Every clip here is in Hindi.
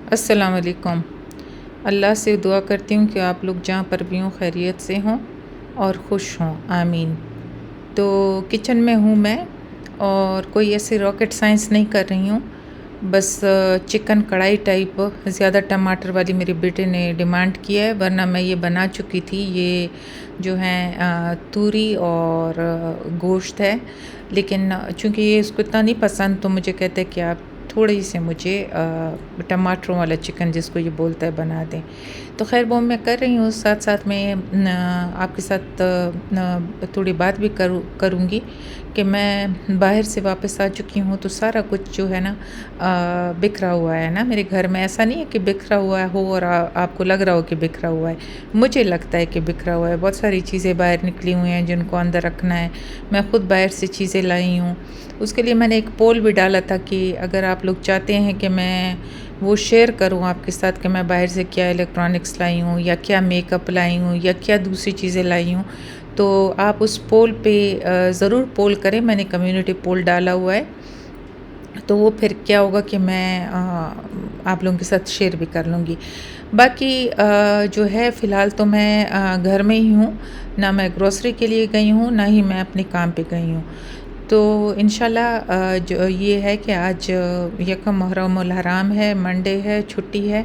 अस्सलाम वालेकुम। अल्लाह से दुआ करती हूँ कि आप लोग जहाँ पर भी हों खैरियत से हों और ख़ुश हों, आमीन। तो किचन में हूँ मैं और कोई ऐसे रॉकेट साइंस नहीं कर रही हूँ। बस चिकन कढ़ाई टाइप ज़्यादा टमाटर वाली मेरे बेटे ने डिमांड किया है, वरना मैं ये बना चुकी थी। ये जो है तूरी और गोश्त है, लेकिन चूँकि ये इसको इतना नहीं पसंद तो मुझे कहते हैं कि आप थोड़ी सी मुझे टमाटरों वाला चिकन जिसको ये बोलता है बना दें। तो ख़ैर वो मैं कर रही हूँ, साथ साथ में आपके साथ थोड़ी बात भी करूँगी कि मैं बाहर से वापस आ चुकी हूँ, तो सारा कुछ जो है ना बिखरा हुआ है ना मेरे घर में। ऐसा नहीं है कि बिखरा हुआ हो और आपको लग रहा हो कि बिखरा हुआ है, मुझे लगता है कि बिखरा हुआ है। बहुत सारी चीज़ें बाहर निकली हुई हैं जिनको अंदर रखना है। मैं ख़ुद बाहर से चीज़ें लाई हूँ। उसके लिए मैंने एक पोल भी डाला था कि अगर आप लोग चाहते हैं कि मैं वो शेयर करूं आपके साथ कि मैं बाहर से क्या इलेक्ट्रॉनिक्स लाई हूँ या क्या मेकअप लाई हूँ या क्या दूसरी चीज़ें लाई हूँ, तो आप उस पोल पे ज़रूर पोल करें। मैंने कम्युनिटी पोल डाला हुआ है, तो वो फिर क्या होगा कि मैं आप लोगों के साथ शेयर भी कर लूँगी। बाकी जो है फ़िलहाल तो मैं घर में ही हूँ, ना मैं ग्रोसरी के लिए गई हूँ, ना ही मैं अपने काम पे गई हूँ। तो इंशाल्लाह जो ये है कि आज यकम मुहर्रमुल हराम है, मंडे है, छुट्टी है।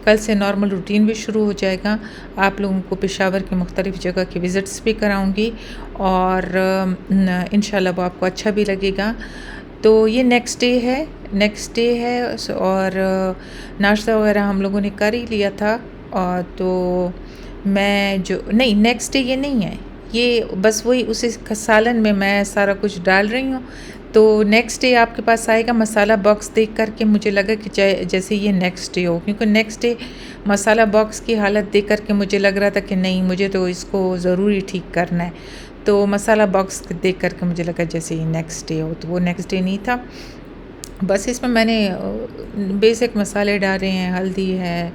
कल से नॉर्मल रूटीन भी शुरू हो जाएगा। आप लोगों को पेशावर की मुख्तलिफ़ जगह की विज़िट्स भी कराऊँगी और इंशाल्लाह वो आपको अच्छा भी लगेगा। तो ये नेक्स्ट डे है और नाश्ता वगैरह हम लोगों ने कर ही लिया था। और तो मैं जो नहीं, नेक्स्ट डे ये नहीं है, ये बस वही उसी सालन में मैं सारा कुछ डाल रही हूँ। तो नेक्स्ट डे आपके पास आएगा। मसाला बॉक्स देख कर के मुझे लगा कि जैसे ये नेक्स्ट डे हो, क्योंकि नेक्स्ट डे मसाला बॉक्स की हालत देख कर के मुझे लग रहा था कि नहीं, मुझे तो इसको ज़रूरी ठीक करना है। तो मसाला बॉक्स देख कर के मुझे लगा जैसे ये नेक्स्ट डे हो, तो वो नेक्स्ट डे नहीं था। बस इसमें मैंने बेसिक मसाले डाले हैं, हल्दी है,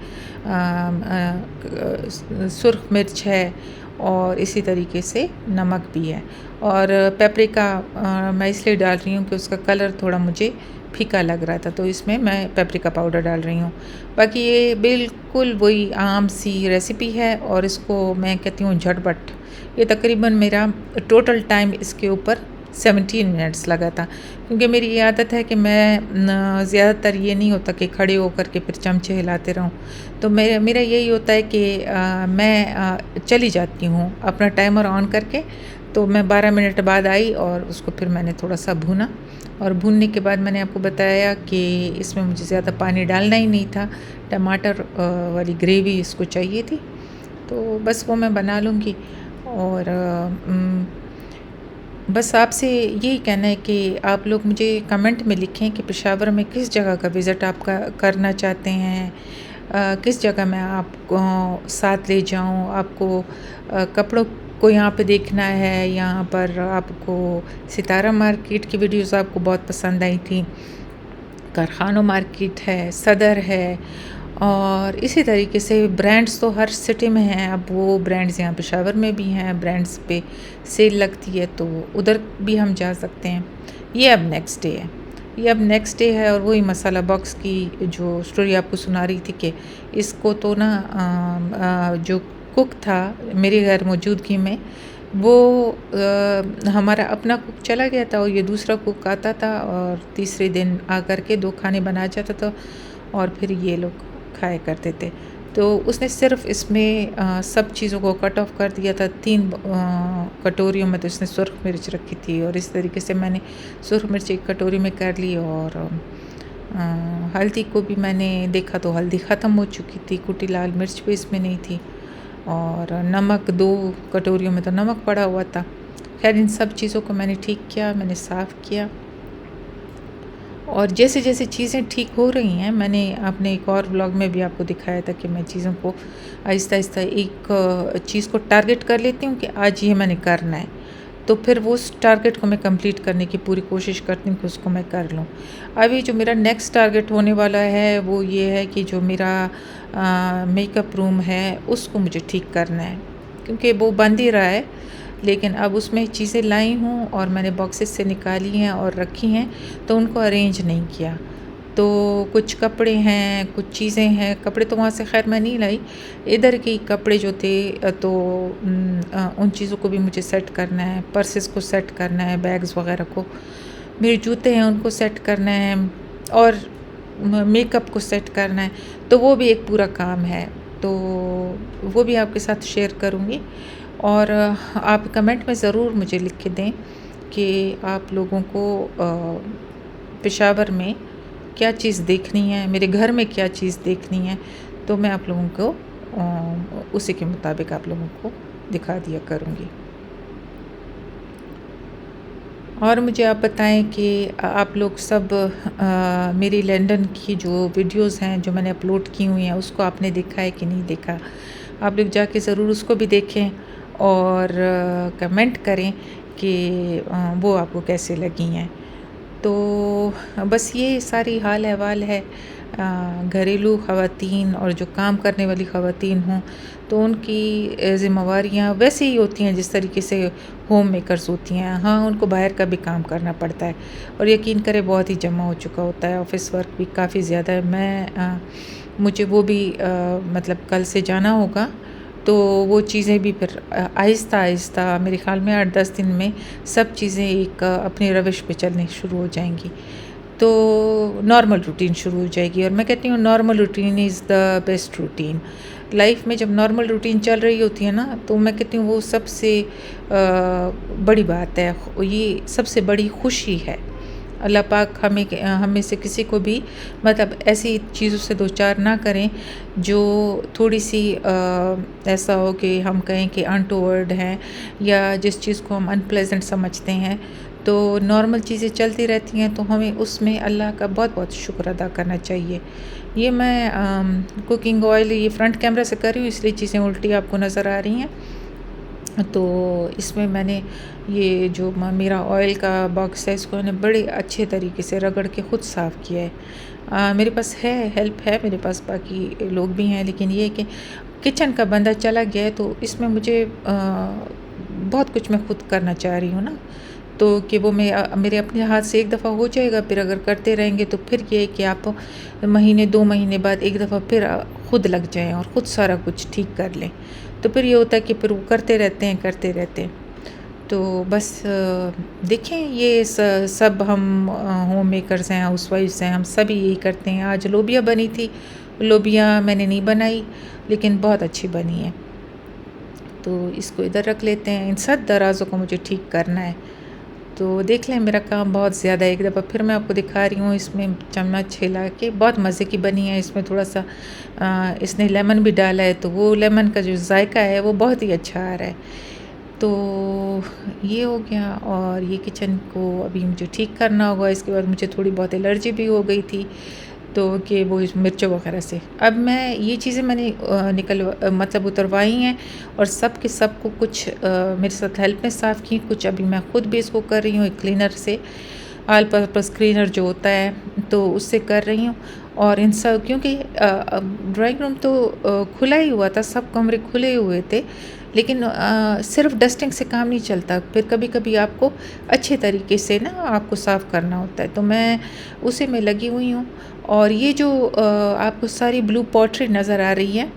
सुर्ख मिर्च है और इसी तरीके से नमक भी है। और पेपरिका मैं इसलिए डाल रही हूँ कि उसका कलर थोड़ा मुझे फीका लग रहा था, तो इसमें मैं पेपरिका पाउडर डाल रही हूँ। बाकी ये बिल्कुल वही आम सी रेसिपी है और इसको मैं कहती हूँ झटपट। ये तकरीबन मेरा टोटल टाइम इसके ऊपर 17 मिनट्स लगा था, क्योंकि मेरी ये आदत है कि मैं ज़्यादातर ये नहीं होता कि खड़े होकर के फिर चमचे हिलाते रहूं। तो मेरा यही होता है कि मैं चली जाती हूँ अपना टाइमर ऑन करके। तो मैं 12 मिनट बाद आई और उसको फिर मैंने थोड़ा सा भूना, और भूनने के बाद मैंने आपको बताया कि इसमें मुझे ज़्यादा पानी डालना ही नहीं था, टमाटर वाली ग्रेवी इसको चाहिए थी। तो बस वो मैं बना लूँगी। और बस आपसे यही कहना है कि आप लोग मुझे कमेंट में लिखें कि पेशावर में किस जगह का विज़िट आप करना चाहते हैं, किस जगह मैं आपको साथ ले जाऊं। आपको कपड़ों को यहाँ पे देखना है, यहाँ पर आपको सितारा मार्केट की वीडियोस आपको बहुत पसंद आई थी, कारखानों मार्केट है, सदर है, और इसी तरीके से ब्रांड्स तो हर सिटी में हैं। अब वो ब्रांड्स यहाँ पेशावर में भी हैं, ब्रांड्स पे सेल लगती है तो उधर भी हम जा सकते हैं। ये अब नेक्स्ट डे है और वही मसाला बॉक्स की जो स्टोरी आपको सुना रही थी कि इसको तो ना जो कुक था मेरे घर मौजूदगी में, वो हमारा अपना कुक चला गया था और ये दूसरा कुक आता था और तीसरे दिन आकर के 2 खाने बना जाता था और फिर ये लोग खाया करते थे। तो उसने सिर्फ़ इसमें सब चीज़ों को कट ऑफ कर दिया था। 3 कटोरियों में तो उसने सुर्ख मिर्च रखी थी और इस तरीके से मैंने सुर्ख मिर्च एक कटोरी में कर ली। और हल्दी को भी मैंने देखा तो हल्दी ख़त्म हो चुकी थी, कुटी लाल मिर्च भी इसमें नहीं थी, और नमक 2 कटोरियों में तो नमक पड़ा हुआ था। खैर इन सब चीज़ों को मैंने ठीक किया, मैंने साफ़ किया। और जैसे जैसे चीज़ें ठीक हो रही हैं, मैंने अपने एक और व्लॉग में भी आपको दिखाया था कि मैं चीज़ों को आहिस्ता आहिस्ता एक चीज़ को टारगेट कर लेती हूँ कि आज ये मैंने करना है, तो फिर वो उस टारगेट को मैं कंप्लीट करने की पूरी कोशिश करती हूँ कि उसको मैं कर लूँ। अभी जो मेरा नेक्स्ट टारगेट होने वाला है वो ये है कि जो मेरा मेकअप रूम है उसको मुझे ठीक करना है, क्योंकि वो बंद ही रहा है। लेकिन अब उसमें चीज़ें लाई हूँ और मैंने बॉक्सेस से निकाली हैं और रखी हैं, तो उनको अरेंज नहीं किया। तो कुछ कपड़े हैं, कुछ चीज़ें हैं। कपड़े तो वहाँ से खैर मैं नहीं लाई, इधर के कपड़े जो थे तो उन चीज़ों को भी मुझे सेट करना है, पर्सेस को सेट करना है, बैग्स वगैरह को। मेरे जूते हैं उनको सेट करना है और मेकअप को सेट करना है, तो वो भी एक पूरा काम है। तो वो भी आपके साथ शेयर करूँगी और आप कमेंट में ज़रूर मुझे लिख के दें कि आप लोगों को पेशावर में क्या चीज़ देखनी है, मेरे घर में क्या चीज़ देखनी है, तो मैं आप लोगों को उसी के मुताबिक आप लोगों को दिखा दिया करूँगी। और मुझे आप बताएं कि आप लोग सब मेरी लंदन की जो वीडियोस हैं जो मैंने अपलोड की हुई हैं उसको आपने देखा है कि नहीं देखा। आप लोग जाके ज़रूर उसको भी देखें और कमेंट करें कि वो आपको कैसे लगी हैं। तो बस ये सारी हाल अहवाल है घरेलू ख़वातीन और जो काम करने वाली ख़वातीन हों तो उनकी ज़िम्मेवारियाँ वैसे ही होती हैं जिस तरीके से होम मेकर्स होती हैं। हाँ, उनको बाहर का भी काम करना पड़ता है और यकीन करें बहुत ही जमा हो चुका होता है, ऑफ़िस वर्क भी काफ़ी ज़्यादा है। मुझे वो भी मतलब कल से जाना होगा, तो वो चीज़ें भी फिर आहिस्ता आहिस्ता मेरे ख़्याल में 8-10 दिन में सब चीज़ें एक अपनी रविश पे चलनी शुरू हो जाएंगी, तो नॉर्मल रूटीन शुरू हो जाएगी। और मैं कहती हूँ normal routine is the best routine. Life में जब नॉर्मल रूटीन चल रही होती है ना, तो मैं कहती हूँ वो सबसे बड़ी बात है, ये सबसे बड़ी खुशी है। अल्लाह पाक हमें से किसी को भी मतलब ऐसी चीज़ों से दो चार ना करें जो थोड़ी सी ऐसा हो कि हम कहें कि अनटोवर्ड हैं या जिस चीज़ को हम अनप्लेजेंट समझते हैं। तो नॉर्मल चीज़ें चलती रहती हैं तो हमें उसमें अल्लाह का बहुत बहुत शुक्र अदा करना चाहिए। ये मैं कुकिंग ऑयल ये फ्रंट कैमरा से कर रही हूँ इसलिए चीज़ें उल्टी आपको नज़र आ रही हैं। तो इसमें मैंने ये जो मेरा ऑयल का बॉक्स है इसको मैंने बड़े अच्छे तरीके से रगड़ के ख़ुद साफ़ किया है। मेरे पास है हेल्प है, मेरे पास बाकी लोग भी हैं, लेकिन ये कि किचन का बंदा चला गया है तो इसमें मुझे बहुत कुछ मैं खुद करना चाह रही हूँ ना, तो कि वो मेरे अपने हाथ से एक दफ़ा हो जाएगा, फिर अगर करते रहेंगे तो फिर ये है कि आप महीने 2 महीने बाद एक दफ़ा फिर खुद लग जाएं और ख़ुद सारा कुछ ठीक कर लें। तो फिर ये होता है कि फिर वो करते रहते हैं। तो बस देखें ये सब हम होम मेकर्स हैं, हाउसवाइफ्स हैं, हम सभी यही करते हैं। आज लोबिया बनी थी, लोबिया मैंने नहीं बनाई लेकिन बहुत अच्छी बनी है। तो इसको इधर रख लेते हैं, इन सब दराज़ों को मुझे ठीक करना है। तो देख लें मेरा काम बहुत ज़्यादा है। एक दफ़ा फिर मैं आपको दिखा रही हूँ, इसमें चम्मच हिला के बहुत मज़े की बनी है। इसमें थोड़ा सा इसने लेमन भी डाला है, तो वो लेमन का जो जायका है वो बहुत ही अच्छा आ रहा है। तो ये हो गया और ये किचन को अभी मुझे ठीक करना होगा। इसके बाद मुझे थोड़ी बहुत एलर्जी भी हो गई थी तो कि वो मिर्चों वगैरह से। अब मैं ये चीज़ें मैंने मतलब उतरवाई हैं और सब के सब को कुछ मेरे साथ हेल्प में साफ़ की, कुछ अभी मैं ख़ुद भी इसको कर रही हूँ एक क्लीनर से, ऑल पर्पस क्लीनर जो होता है तो उससे कर रही हूँ। और इन सब क्योंकि ड्राइंग रूम तो खुला ही हुआ था, सब कमरे खुले हुए थे, लेकिन सिर्फ डस्टिंग से काम नहीं चलता, फिर कभी कभी आपको अच्छे तरीके से ना आपको साफ़ करना होता है। तो मैं उसी में लगी हुई हूँ। और ये जो आपको सारी ब्लू पॉटरी नज़र आ रही है,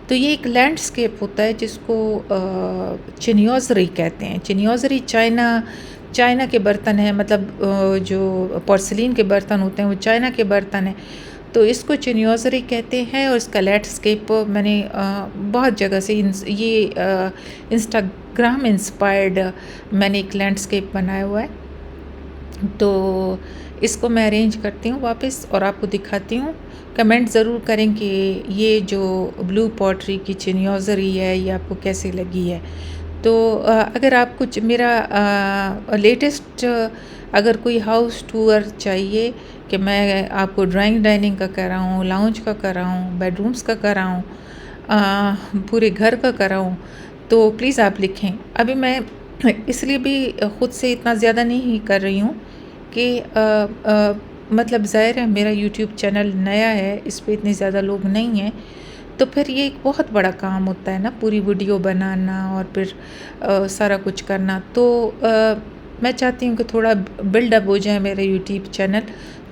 तो ये एक लैंडस्केप होता है जिसको चिनियोज़री कहते हैं। चिनियोज़री चाइना के बर्तन है, मतलब जो पोर्सिलीन के बर्तन होते हैं वो चाइना के बर्तन हैं, तो इसको चिनियोज़री कहते हैं। और इसका लैंडस्केप मैंने बहुत जगह से ये इंस्टाग्राम इंस्पायर्ड मैंने एक लैंडस्केप बनाया हुआ है। तो इसको मैं अरेंज करती हूँ वापस और आपको दिखाती हूँ। कमेंट ज़रूर करें कि ये जो ब्लू पॉटरी की चिनियोज़री है ये आपको कैसी लगी है। तो अगर आप कुछ मेरा लेटेस्ट अगर कोई हाउस टूर चाहिए कि मैं आपको ड्राइंग डाइनिंग का कराऊँ, लाउंज का कराऊँ, बेडरूम्स का कराऊँ, पूरे घर का कराऊँ, तो प्लीज़ आप लिखें। अभी मैं इसलिए भी ख़ुद से इतना ज़्यादा नहीं कर रही हूँ कि मतलब ज़ाहिर है मेरा यूट्यूब चैनल नया है, इस पे इतने ज़्यादा लोग नहीं हैं, तो फिर ये एक बहुत बड़ा काम होता है ना, पूरी वीडियो बनाना और फिर सारा कुछ करना। तो मैं चाहती हूँ कि थोड़ा बिल्डअप हो जाए मेरा यूट्यूब चैनल,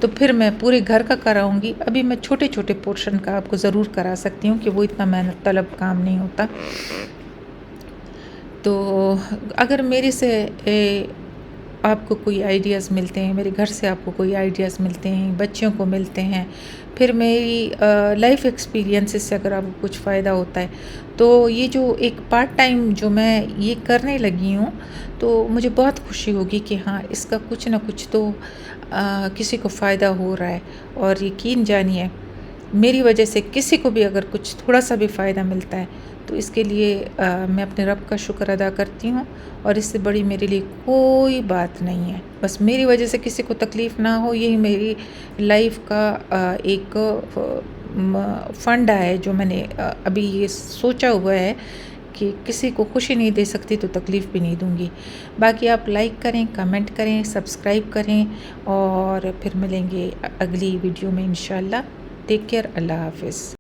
तो फिर मैं पूरे घर का कराऊंगी। अभी मैं छोटे छोटे पोर्शन का आपको ज़रूर करा सकती हूँ कि वो इतना मेहनत तलब काम नहीं होता। तो अगर मेरे से आपको कोई आइडियाज़ मिलते हैं, मेरे घर से आपको कोई आइडियाज़ मिलते हैं, बच्चों को मिलते हैं, फिर मेरी लाइफ एक्सपीरियंसेस से अगर आपको कुछ फ़ायदा होता है, तो ये जो एक पार्ट टाइम जो मैं ये करने लगी हूँ, तो मुझे बहुत खुशी होगी कि हाँ, इसका कुछ ना कुछ तो किसी को फ़ायदा हो रहा है। और यकीन जानिए, मेरी वजह से किसी को भी अगर कुछ थोड़ा सा भी फ़ायदा मिलता है, तो इसके लिए मैं अपने रब का शुक्र अदा करती हूँ। और इससे बड़ी मेरे लिए कोई बात नहीं है। बस मेरी वजह से किसी को तकलीफ़ ना हो, यही मेरी लाइफ का एक फ़ंडा है जो मैंने अभी ये सोचा हुआ है कि किसी को खुशी नहीं दे सकती तो तकलीफ़ भी नहीं दूँगी। बाकी आप लाइक करें, कमेंट करें, सब्सक्राइब करें और फिर मिलेंगे अगली वीडियो में इंशाल्लाह। Take care. अल्लाह हाफ़िज़।